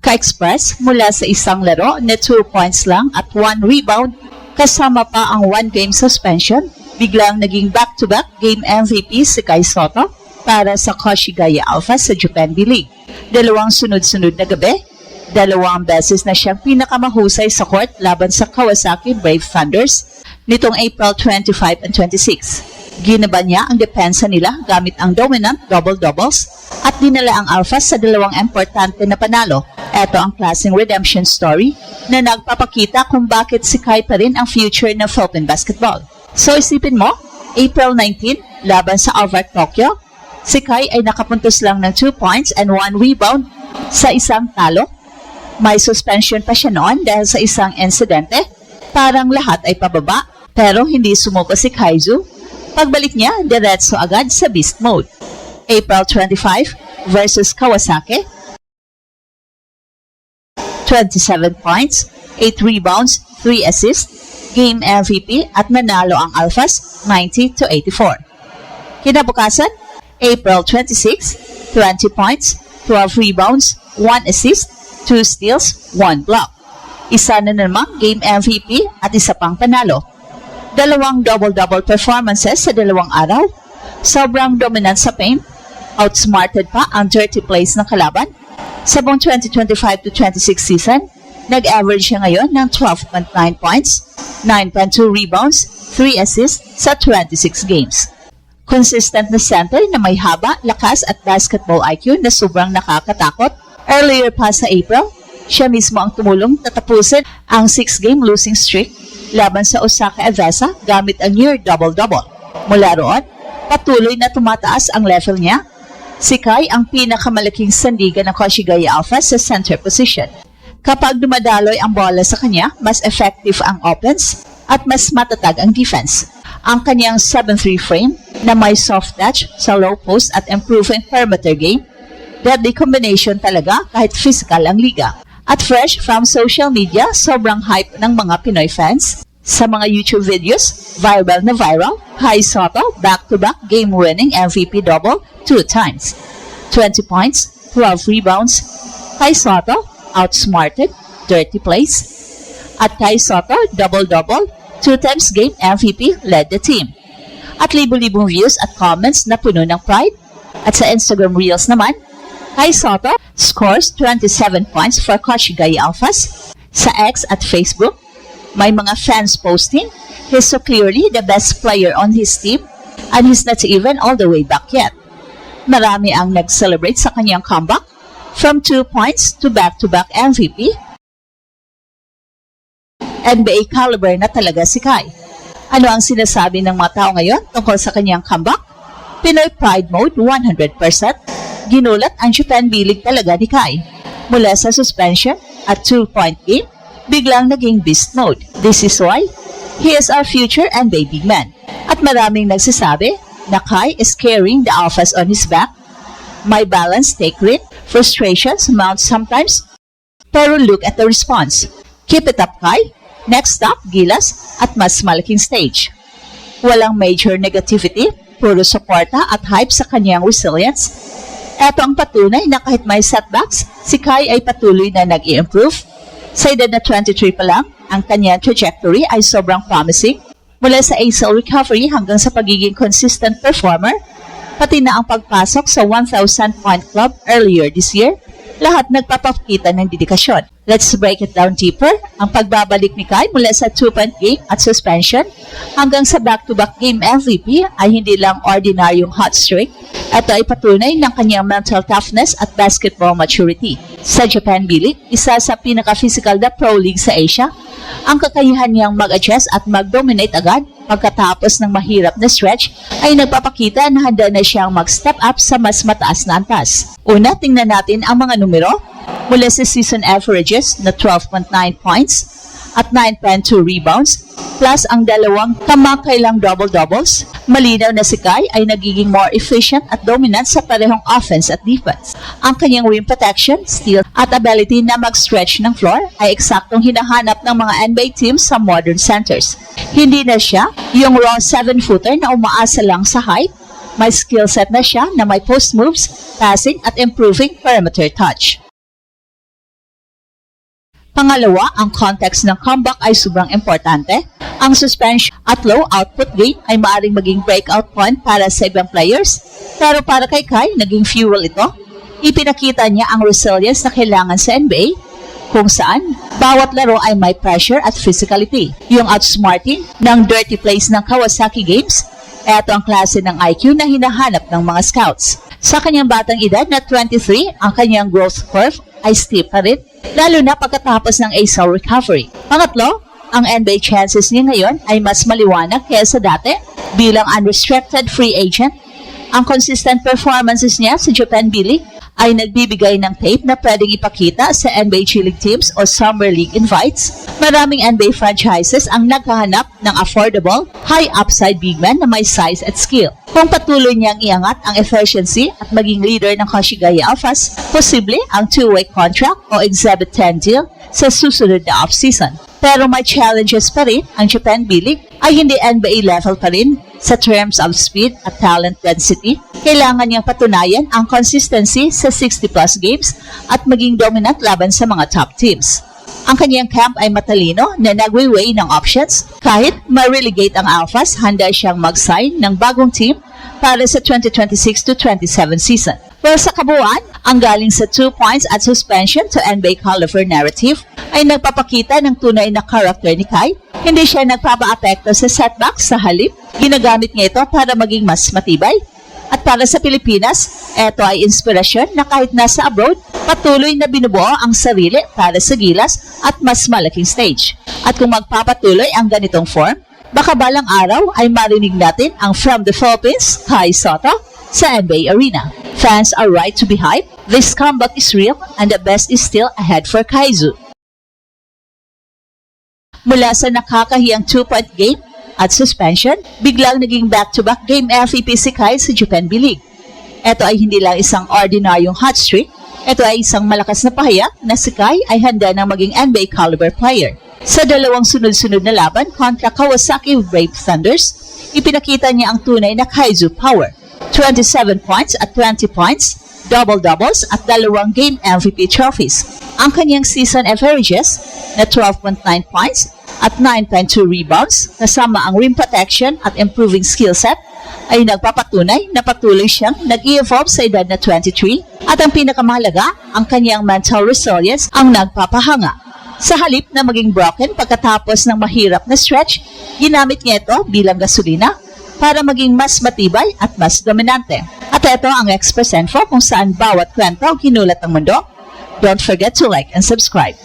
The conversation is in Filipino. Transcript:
ka-express mula sa isang laro na 2 points lang at 1 rebound kasama pa ang 1-game suspension. Biglang naging back-to-back game MVP si Kai Sotto para sa Koshigaya Alphas sa Japan B-League. 2 sunod-sunod na gabi, 2 beses na siyang pinakamahusay sa court laban sa Kawasaki Brave Thunders nitong April 25 and 26. Ginaban niya ang depensa nila gamit ang dominant double-doubles at dinala ang Alphas sa 2 importante na panalo. Ito ang klaseng redemption story na nagpapakita kung bakit si Kai pa rin ang future ng Philippine basketball. So isipin mo, April 19, laban sa Alvar Tokyo, si Kai ay nakapuntos lang ng 2 points and 1 rebound sa isang talo. May suspension pa siya noon dahil sa isang insidente. Parang lahat ay pababa, pero hindi sumuko si Kaizu. Pagbalik niya, diretso agad sa beast mode. April 25 versus Kawasaki, 27 points, 8 rebounds, 3 assists, game MVP at nanalo ang Alphas 90-84. Kinabukasan, April 26, 20 points, 12 rebounds, 1 assist, 2 steals, 1 block. Isa na namang game MVP at isa pang panalo. 2 double-double performances sa 2 araw. Sobrang dominant sa paint. Outsmarted pa ang dirty plays ng kalaban. Sa buong 2025-26 season, nag-average siya ngayon ng 12.9 points, 9.2 rebounds, 3 assists sa 26 games. Consistent na center na may haba, lakas at basketball IQ na sobrang nakakatakot. Earlier pa sa April, siya mismo ang tumulong na tapusin ang 6-game losing streak laban sa Osaka Evesa gamit ang near double-double. Mula roon, patuloy na tumataas ang level niya. Si Kai ang pinakamalaking sandigan ng Koshigaya Alphas sa center position. Kapag dumadaloy ang bola sa kanya, mas effective ang offense at mas matatag ang defense. Ang kanyang 7-3 frame na may soft touch sa low post at improving perimeter game, deadly combination talaga kahit physical ang liga. At fresh from social media, sobrang hype ng mga Pinoy fans. Sa mga YouTube videos, viral na viral, Kai Sotto back-to-back game-winning MVP double 2 times. 20 points, 12 rebounds. Kai Sotto outsmarted, dirty plays. At Kai Sotto double-double, 2 times game MVP led the team. At libo-libong views at comments na puno ng pride. At sa Instagram Reels naman, Kai Sotto scores 27 points for Koshigaya Alphas. Sa X at Facebook, may mga fans posting, he's so clearly the best player on his team and he's not even all the way back yet. Marami ang nag-celebrate sa kanyang comeback from 2 points to back-to-back MVP. NBA caliber na talaga si Kai. Ano ang sinasabi ng mga tao ngayon tungkol sa kanyang comeback? Pinoy Pride Mode 100%. Ginulat ang Japan B-League talaga ni Kai. Mula sa suspension at 2-point game, biglang naging beast mode. This is why he is our future NBA big man. At maraming nagsasabi na Kai is carrying the Alphas on his back. May balance take rin, frustrations mount sometimes, pero look at the response. Keep it up, Kai. Next stop, Gilas at mas malaking stage. Walang major negativity, puro suporta at hype sa kanyang resilience. Ito ang patunay na kahit may setbacks, si Kai ay patuloy na nag-i-improve. Sa edad na 23 pa lang, ang kanyang trajectory ay sobrang promising. Mula sa ACL recovery hanggang sa pagiging consistent performer, pati na ang pagpasok sa 1,000 point club earlier this year, lahat nagpapakita ng dedikasyon. Let's break it down deeper. Ang pagbabalik ni Kai mula sa 2-point game at suspension hanggang sa back-to-back game MVP ay hindi lang ordinaryong hot streak. Ito ay patunay ng kanyang mental toughness at basketball maturity. Sa Japan B-League, isa sa pinaka-physical na pro league sa Asia, ang kakayahan niyang mag-adjust at mag-dominate agad pagkatapos ng mahirap na stretch ay nagpapakita na handa na siyang mag-step up sa mas mataas na antas. Una, tingnan natin ang mga numero. Mula sa season averages na 12.9 points at 9.2 rebounds, plus ang 2 kamakailang double-doubles, malinaw na si Kai ay nagiging more efficient at dominant sa parehong offense at defense. Ang kanyang rim protection, steal at ability na mag-stretch ng floor ay eksaktong hinahanap ng mga NBA teams sa modern centers. Hindi na siya yung raw 7-footer na umaasa lang sa height. May skill set na siya na may post moves, passing at improving perimeter touch. Pangalawa, ang context ng comeback ay sobrang importante. Ang suspension at low output game ay maaaring maging breakout point para sa ibang players. Pero para kay Kai, naging fuel ito. Ipinakita niya ang resilience na kailangan sa NBA, kung saan bawat laro ay may pressure at physicality. Yung outsmarting ng dirty plays ng Kawasaki Games, eto ang klase ng IQ na hinahanap ng mga scouts. Sa kanyang batang edad na 23, ang kanyang growth curve ay steep pa rin, lalo na pagkatapos ng ACL recovery. Pangatlo, ang NBA chances niya ngayon ay mas maliwanag kaysa dati bilang unrestricted free agent. Ang consistent performances niya sa Japan B-League ay nagbibigay ng tape na pwedeng ipakita sa NBA G-League teams o Summer League invites. Maraming NBA franchises ang naghahanap ng affordable, high-upside big man na may size at skill. Kung patuloy niyang iangat ang efficiency at maging leader ng Koshigaya Alphas, posible ang two-way contract o Exhibit 10 deal sa susunod na off-season. Pero may challenges pa rin ang Japan B-League ay hindi NBA level pa rin sa terms of speed at talent density. Kailangan niyang patunayan ang consistency sa 60-plus games at maging dominant laban sa mga top teams. Ang kanyang camp ay matalino na nagwe-weigh ng options. Kahit ma-relegate ang Alphas, handa siyang mag-sign ng bagong team para sa 2026-27 season. Pero sa kabuuan, ang galing sa 2 points at suspension to NBA caliber narrative ay nagpapakita ng tunay na character ni Kai. Hindi siya nagpapa-apekto sa setbacks, sa halip, ginagamit niya ito para maging mas matibay. At para sa Pilipinas, ito ay inspirasyon na kahit nasa abroad, patuloy na binubuo ang sarili para sa gilas at mas malaking stage. At kung magpapatuloy ang ganitong form, baka balang araw ay marinig natin ang From the Philippines, Kai Sotto, sa NBA Arena. Fans are right to be hyped. This comeback is real and the best is still ahead for Kaizu. Mula sa nakakahiyang 2-point game at suspension, biglang naging back-to-back game MVP si Kai sa Japan B-League. Ito ay hindi lang isang ordinaryong hot streak, ito ay isang malakas na pahayag na si Kai ay handa ng maging NBA caliber player. Sa dalawang sunod-sunod na laban kontra Kawasaki Brave Thunders, ipinakita niya ang tunay na Kaizu power. 27 points at 20 points, double-doubles at dalawang game MVP trophies. Ang kanyang season averages na 12.9 points at 9.2 rebounds kasama ang rim protection at improving skill set ay nagpapatunay na patuloy siyang nag-i-evolve sa edad na 23 at ang pinakamahalaga, ang kanyang mental resilience ang nagpapahanga. Sa halip na maging broken pagkatapos ng mahirap na stretch, ginamit niya ito bilang gasolina para maging mas matibay at mas dominante. At ito ang Express Info kung saan bawat kwento ang kinulat ng mundo. Don't forget to like and subscribe.